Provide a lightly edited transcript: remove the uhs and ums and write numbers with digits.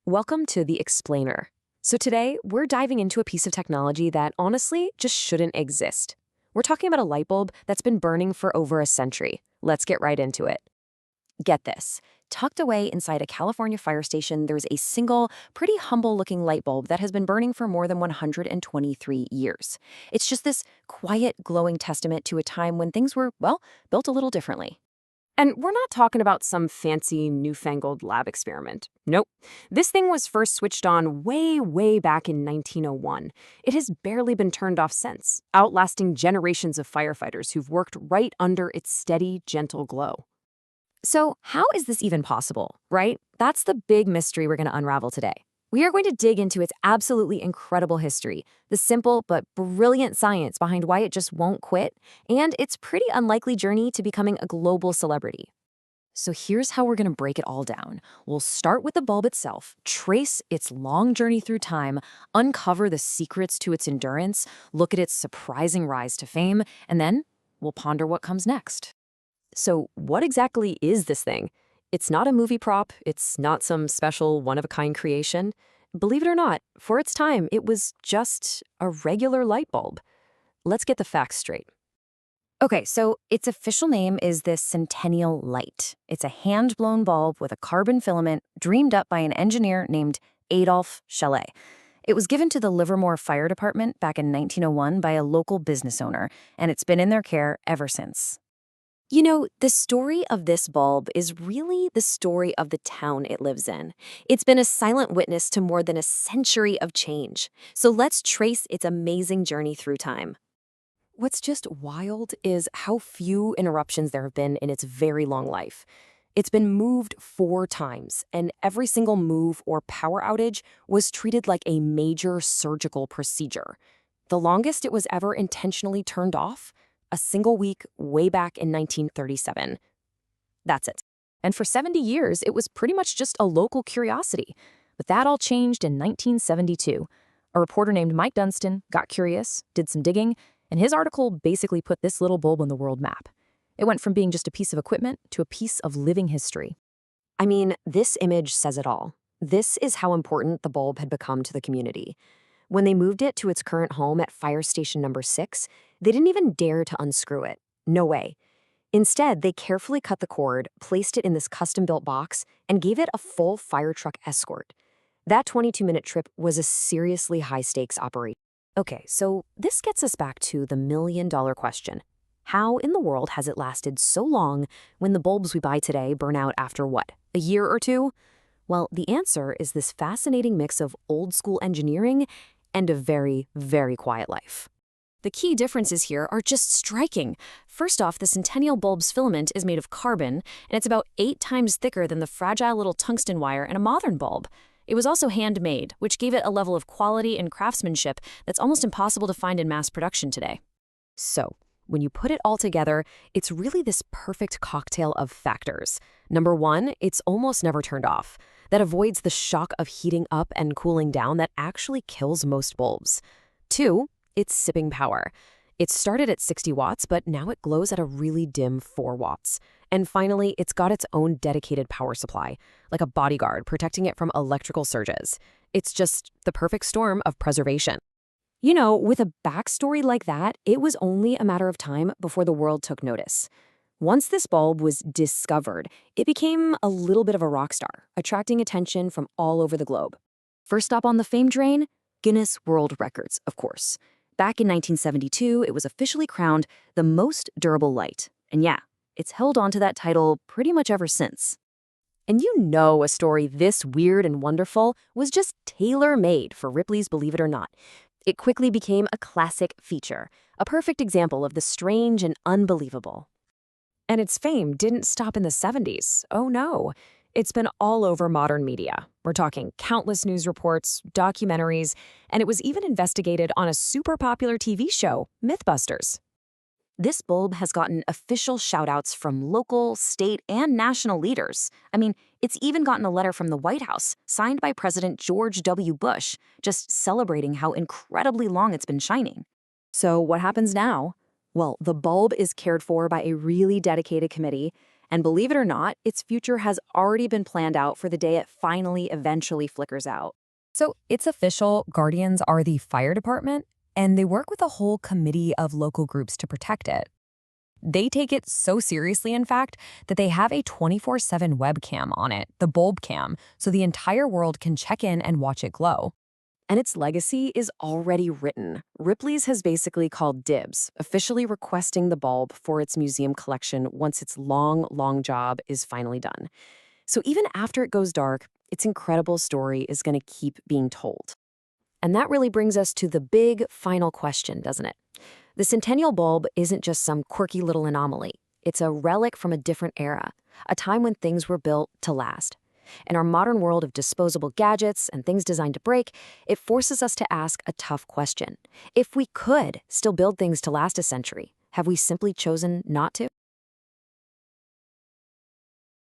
Welcome to The Explainer. So today, we're diving into a piece of technology that honestly just shouldn't exist. We're talking about a light bulb that's been burning for over a century. Let's get right into it. Get this. Tucked away inside a California fire station, there's a single, pretty humble-looking light bulb that has been burning for more than 123 years. It's just this quiet, glowing testament to a time when things were, well, built a little differently. And we're not talking about some fancy, newfangled lab experiment. Nope. This thing was first switched on way back in 1901. It has barely been turned off since, outlasting generations of firefighters who've worked right under its steady, gentle glow. So how is this even possible, right? That's the big mystery we're going to unravel today. We are going to dig into its absolutely incredible history, the simple but brilliant science behind why it just won't quit, and its pretty unlikely journey to becoming a global celebrity. So here's how we're going to break it all down. We'll start with the bulb itself, trace its long journey through time, uncover the secrets to its endurance, look at its surprising rise to fame, and then we'll ponder what comes next. So what exactly is this thing? It's not a movie prop, it's not some special one-of-a-kind creation. Believe it or not, for its time, it was just a regular light bulb. Let's get the facts straight. Okay, so its official name is the Centennial Light. It's a hand-blown bulb with a carbon filament dreamed up by an engineer named Adolphe Chalet. It was given to the Livermore Fire Department back in 1901 by a local business owner, and it's been in their care ever since. You know, the story of this bulb is really the story of the town it lives in. It's been a silent witness to more than a century of change. So let's trace its amazing journey through time. What's just wild is how few interruptions there have been in its very long life. It's been moved 4 times, and every single move or power outage was treated like a major surgical procedure. The longest it was ever intentionally turned off? A single week way back in 1937. That's it. And for 70 years, it was pretty much just a local curiosity. But that all changed in 1972. A reporter named Mike Dunstan got curious, did some digging, and his article basically put this little bulb on the world map. It went from being just a piece of equipment to a piece of living history. I mean, this image says it all. This is how important the bulb had become to the community. When they moved it to its current home at Fire Station number 6, they didn't even dare to unscrew it. No way. Instead, they carefully cut the cord, placed it in this custom-built box, and gave it a full fire truck escort. That 22-minute trip was a seriously high-stakes operation. Okay, so this gets us back to the million-dollar question. How in the world has it lasted so long when the bulbs we buy today burn out after what, a year or two? Well, the answer is this fascinating mix of old-school engineering and a very quiet life. The key differences here are just striking. First off, the Centennial bulb's filament is made of carbon, and it's about 8 times thicker than the fragile little tungsten wire in a modern bulb. It was also handmade, which gave it a level of quality and craftsmanship that's almost impossible to find in mass production today. So, when you put it all together, it's really this perfect cocktail of factors. Number 1, it's almost never turned off. That avoids the shock of heating up and cooling down that actually kills most bulbs. 2, it's sipping power. It started at 60 watts, but now it glows at a really dim 4 watts. And finally, it's got its own dedicated power supply, like a bodyguard protecting it from electrical surges. It's just the perfect storm of preservation. You know, with a backstory like that, it was only a matter of time before the world took notice. Once this bulb was discovered, it became a little bit of a rock star, attracting attention from all over the globe. First stop on the fame train? Guinness World Records, of course. Back in 1972, it was officially crowned the most durable light. And yeah, it's held on to that title pretty much ever since. And you know a story this weird and wonderful was just tailor-made for Ripley's Believe It or Not. It quickly became a classic feature, a perfect example of the strange and unbelievable. And its fame didn't stop in the 70s. Oh no. It's been all over modern media. We're talking countless news reports, documentaries, and it was even investigated on a super popular TV show, Mythbusters. This bulb has gotten official shout-outs from local, state, and national leaders. I mean, it's even gotten a letter from the White House, signed by President George W. Bush, just celebrating how incredibly long it's been shining. So what happens now? Well, the bulb is cared for by a really dedicated committee, And believe it or not, its future has already been planned out for the day it finally eventually flickers out. So it's official, Guardians are the fire department, and they work with a whole committee of local groups to protect it. They take it so seriously, in fact, that they have a 24/7 webcam on it, the bulb cam, so the entire world can check in and watch it glow. And its legacy is already written. Ripley's has basically called dibs, officially requesting the bulb for its museum collection once its long, long job is finally done. So even after it goes dark, its incredible story is going to keep being told. And that really brings us to the big final question, doesn't it? The Centennial bulb isn't just some quirky little anomaly. It's a relic from a different era, a time when things were built to last. In our modern world of disposable gadgets and things designed to break, it forces us to ask a tough question. If we could still build things to last a century, have we simply chosen not to?